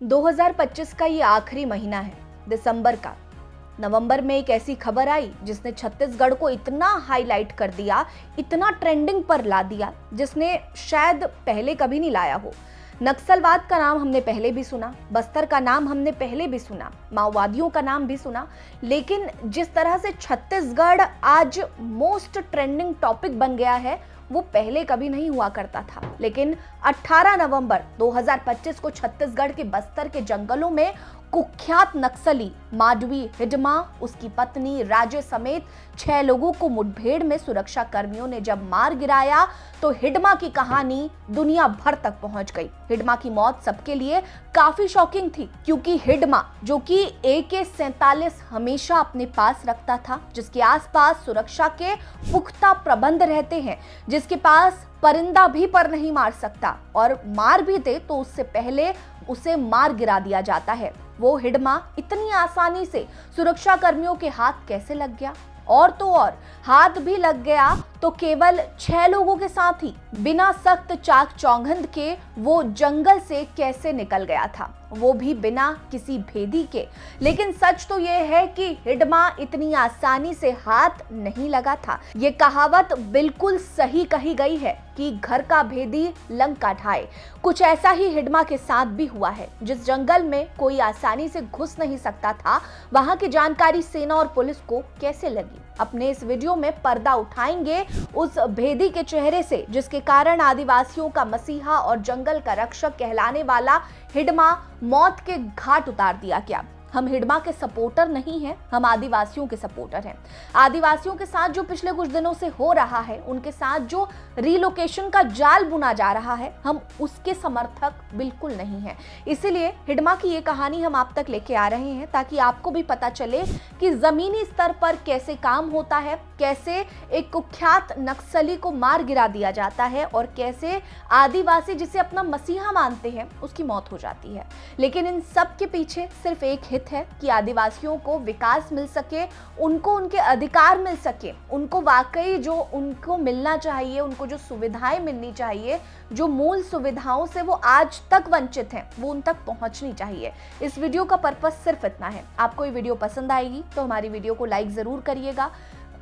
2025 का ये आखिरी महीना है, दिसंबर का। नवंबर में एक ऐसी खबर आई जिसने छत्तीसगढ़ को इतना हाईलाइट कर दिया, इतना ट्रेंडिंग पर ला दिया, जिसने शायद पहले कभी नहीं लाया हो। नक्सलवाद का नाम हमने पहले भी सुना, बस्तर का नाम हमने पहले भी सुना, माओवादियों का नाम भी सुना, लेकिन जिस तरह से छत्तीसगढ़ आज मोस्ट ट्रेंडिंग टॉपिक बन गया है, वो पहले कभी नहीं हुआ करता था। लेकिन 18 नवंबर 2025 को छत्तीसगढ़ के बस्तर के जंगलों में कुख्यात नक्सली माडवी हिडमा, उसकी पत्नी राजे समेत 6 लोगों को मुठभेड़ में सुरक्षा कर्मियों ने जब मार गिराया तो हिडमा की कहानी दुनिया भर तक पहुंच गई। हिडमा की मौत सबके लिए काफी शॉकिंग थी, क्योंकि हिडमा जो कि AK-47 हमेशा अपने पास रखता था, जिसके आसपास सुरक्षा के पुख्ता प्रबंध रहते हैं, जिसके पास परिंदा भी पर नहीं मार सकता, और मार भी दे तो उससे पहले उसे मार गिरा दिया जाता है, वो हिडमा इतनी आसानी से सुरक्षा कर्मियों के हाथ कैसे लग गया? और तो और हाथ भी लग गया तो केवल 6 लोगों के साथ ही, बिना सख्त चाक चौंगंद के वो जंगल से कैसे निकल गया था, वो भी बिना किसी भेदी के। लेकिन सच तो ये है कि हिडमा इतनी आसानी से हाथ नहीं लगा था। ये कहावत बिल्कुल सही कही गई है कि घर का भेदी लंका ढाए। कुछ ऐसा ही हिडमा के साथ भी हुआ है। जिस जंगल में कोई आसानी से घुस नहीं सकता था, वहां की जानकारी सेना और पुलिस को कैसे लगी? अपने इस वीडियो में पर्दा उठाएंगे उस भेदी के चेहरे से, जिसके कारण आदिवासियों का मसीहा और जंगल का रक्षक कहलाने वाला हिडमा मौत के घाट उतार दिया गया। हम हिडमा के सपोर्टर नहीं हैं, हम आदिवासियों के सपोर्टर हैं। आदिवासियों के साथ जो पिछले कुछ दिनों से हो रहा है, उनके साथ जो रिलोकेशन का जाल बुना जा रहा है, हम उसके समर्थक बिल्कुल नहीं हैं। इसीलिए हिडमा की ये कहानी हम आप तक लेके आ रहे हैं, ताकि आपको भी पता चले कि जमीनी स्तर पर कैसे काम होता है, कैसे एक कुख्यात नक्सली को मार गिरा दिया जाता है, और कैसे आदिवासी जिसे अपना मसीहा मानते हैं उसकी मौत हो जाती है। लेकिन इन सब के पीछे सिर्फ एक हित है कि आदिवासियों को विकास मिल सके, उनको उनके अधिकार मिल सके, उनको वाकई जो उनको मिलना चाहिए, उनको जो सुविधाएं मिलनी चाहिए, जो मूल सुविधाओं से वो आज तक वंचित हैं, वो उन तक पहुंचनी चाहिए। इस वीडियो का पर्पस सिर्फ इतना है। आपको ये वीडियो पसंद आएगी तो हमारी वीडियो को लाइक जरूर करिएगा,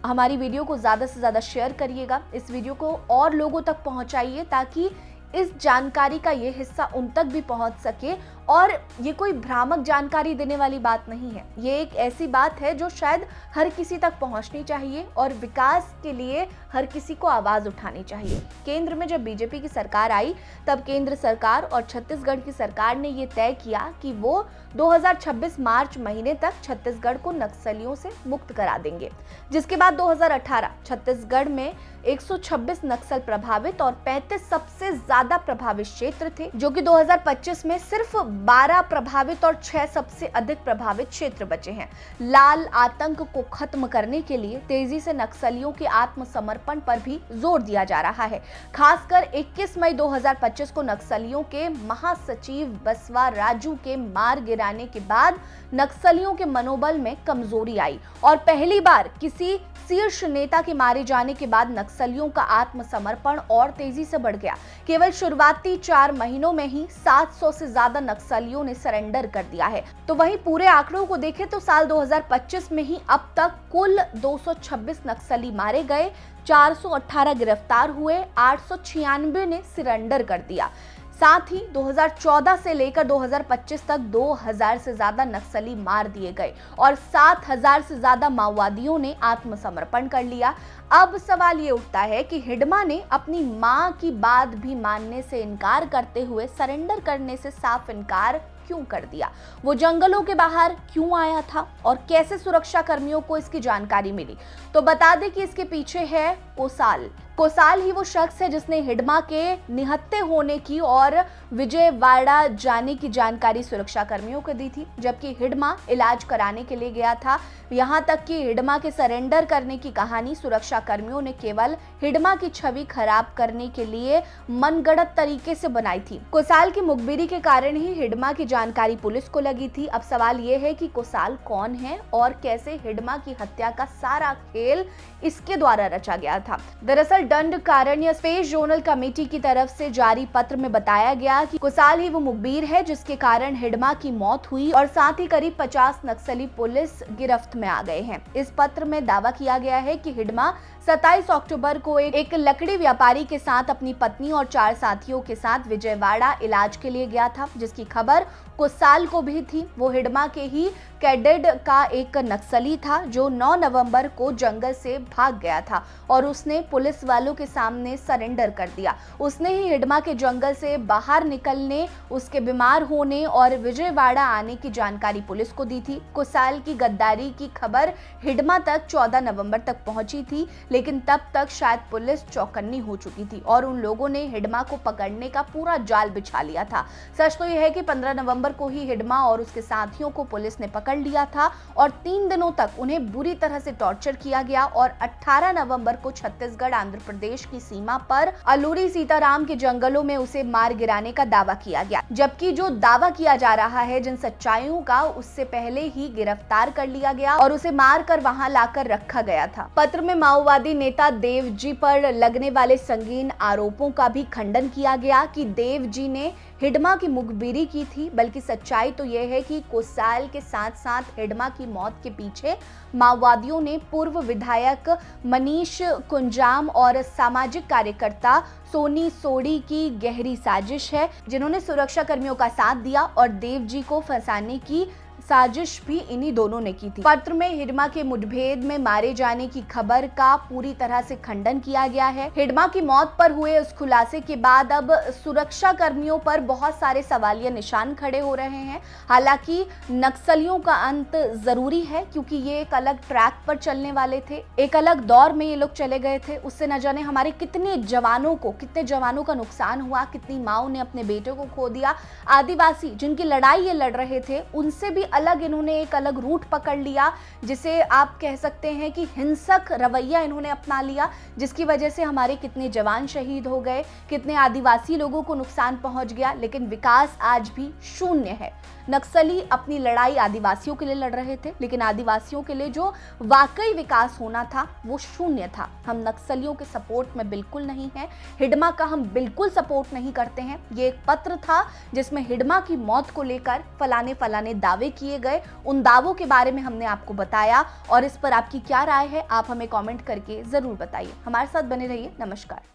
हमारी वीडियो को ज्यादा से ज्यादा शेयर करिएगा, इस वीडियो को और लोगों तक पहुंचाइए, ताकि इस जानकारी का ये हिस्सा उन तक भी पहुंच सके। और ये कोई भ्रामक जानकारी देने वाली बात नहीं है, ये एक ऐसी बात है जो शायद हर किसी तक पहुंचनी चाहिए, और विकास के लिए हर किसी को आवाज उठानी चाहिए। केंद्र में जब बीजेपी की सरकार आई, तब केंद्र सरकार और छत्तीसगढ़ की सरकार ने ये तय किया कि वो 2026 मार्च महीने तक छत्तीसगढ़ को नक्सलियों से मुक्त करा देंगे, जिसके बाद 2018 छत्तीसगढ़ में 126 नक्सल प्रभावित और 35 सबसे ज्यादा प्रभावित क्षेत्र थे, जो कि 2025 में सिर्फ 12 प्रभावित और 6 सबसे अधिक प्रभावित क्षेत्र बचे हैं। लाल आतंक को खत्म करने के लिए तेजी से नक्सलियों के आत्मसमर्पण पर भी जोर दिया जा रहा है। खासकर 21 मई 2025 को नक्सलियों के महासचिव बसवा राजू के मार गिराने के बाद नक्सलियों के मनोबल में कमजोरी आई, और पहली बार किसी शीर्ष नेता के मारे जाने के बाद नक्सलियों का आत्मसमर्पण और तेजी से बढ़ गया। केवल शुरुआती 4 महीनों में ही 700 से ज्यादा नक्सलियों ने सरेंडर कर दिया है। तो वहीं पूरे आंकड़ों को देखें तो साल 2025 में ही अब तक कुल 226 नक्सली मारे गए, 418 गिरफ्तार हुए, 896 ने सरेंडर कर दिया। साथ ही 2014 से लेकर 2025 तक 2000 से ज्यादा नक्सली मार दिए गए, और 7000 से ज्यादा माओवादियों ने आत्मसमर्पण कर लिया। अब सवाल ये उठता है कि हिडमा ने अपनी मां की बात भी मानने से इनकार करते हुए सरेंडर करने से साफ इनकार क्यों कर दिया? वो जंगलों के बाहर क्यों आया था, और कैसे सुरक्षा कर्मियों को इसकी जानकारी मिली? तो बता दें कि इसके पीछे है कोसाल। कोसाल ही वो शख्स है जिसने हिडमा के निहत्थे होने की और विजयवाड़ा जाने की जानकारी सुरक्षा कर्मियों को दी थी, जबकि हिडमा इलाज कराने के लिए गया था। यहाँ तक कि हिडमा के सरेंडर करने की कहानी सुरक्षा कर्मियों ने केवल हिडमा की छवि खराब करने के लिए मनगढ़ंत तरीके से बनाई थी। कोसाल की मुखबिरी के कारण ही हिडमा की जानकारी पुलिस को लगी थी। अब सवाल ये है कि कोसाल कौन है और कैसे हिडमा की हत्या का सारा खेल इसके द्वारा रचा गया था। दरअसल दंडकारण्य स्पेस जोनल कमेटी की तरफ से जारी पत्र में बताया गया कि कुसाल ही वो मुखबिर है जिसके कारण हिडमा की मौत हुई और साथ ही करीब 50 नक्सली पुलिस गिरफ्त में आ गए हैं। इस पत्र में दावा किया गया है कि हिडमा 27 अक्टूबर को एक लकड़ी व्यापारी के साथ अपनी पत्नी और 4 साथियों के साथ विजयवाड़ा इलाज के लिए गया था, जिसकी खबर कुसाल को भी थी। वो हिडमा के ही कैडेट का एक नक्सली था जो 9 नवंबर को जंगल से भाग गया था और उसने पुलिस वालों के सामने सरेंडर कर दिया। उसने ही हिडमा के जंगल से बाहर निकलने, उसके बीमार होने और विजयवाड़ा आने की जानकारी पुलिस को दी थी। कुसाल की गद्दारी की खबर हिडमा तक 14 नवंबर तक पहुंची थी, लेकिन तब तक शायद पुलिस चौकन्नी हो चुकी थी और उन लोगों ने हिडमा को पकड़ने का पूरा जाल बिछा लिया था। सच तो यह है कि 15 नवंबर को ही हिडमा और उसके साथियों को पुलिस ने पकड़ लिया था और 3 दिनों तक उन्हें बुरी तरह से टॉर्चर किया गया और 18 नवंबर को छत्तीसगढ़ आंध्र प्रदेश की सीमा पर अलूरी सीताराम के जंगलों में उसे मार गिराने का दावा किया गया। जबकि जो दावा किया जा रहा है जिन सच्चाइयों का, उससे पहले ही गिरफ्तार कर लिया गया और उसे मार कर वहां लाकर रखा गया था। पत्र में माओवादी नेता देवजी पर लगने वाले संगीन आरोपों का भी खंडन किया गया कि देवजी ने हिडमा की मुखबिरी की थी, बल्कि सच्चाई तो यह है कि कुसाल के साथ साथ हिडमा की मौत के पीछे माओवादियों ने पूर्व विधायक मनीष कुंजाम और सामाजिक कार्यकर्ता सोनी सोडी की गहरी साजिश है, जिन्होंने सुरक्षा कर्मियों का साथ दिया और देवजी को फंसाने की साजिश भी इन्हीं दोनों ने की थी। पत्र में हिडमा के मुठभेड़ में मारे जाने की खबर का पूरी तरह से खंडन किया गया है। हिडमा की मौत पर हुए उस खुलासे के बाद अब सुरक्षा कर्मियों पर बहुत सारे सवालिया निशान खड़े हो रहे हैं। हालांकि नक्सलियों का अंत जरूरी है, क्योंकि ये एक अलग ट्रैक पर चलने वाले थे, एक अलग दौर में ये लोग चले गए थे। उससे न जाने हमारे कितने जवानों का नुकसान हुआ, कितनी माओ ने अपने बेटे को खो दिया। आदिवासी जिनकी लड़ाई ये लड़ रहे थे, उनसे भी अलग इन्होंने एक अलग रूट पकड़ लिया, जिसे आप कह सकते हैं कि हिंसक रवैया इन्होंने अपना लिया, जिसकी वजह से हमारे कितने जवान शहीद हो गए, कितने आदिवासी लोगों को नुकसान पहुंच गया, लेकिन विकास आज भी शून्य है। नक्सली अपनी लड़ाई आदिवासियों के लिए लड़ रहे थे, लेकिन आदिवासियों के लिए जो वाकई विकास होना था वो शून्य था। हम नक्सलियों के सपोर्ट में बिल्कुल नहीं है, हिडमा का हम बिल्कुल सपोर्ट नहीं करते हैं। ये एक पत्र था जिसमें हिडमा की मौत को लेकर फलाने दावे किए गए। उन दावों के बारे में हमने आपको बताया और इस पर आपकी क्या राय है, आप हमें कमेंट करके जरूर बताइए। हमारे साथ बने रहिए। नमस्कार।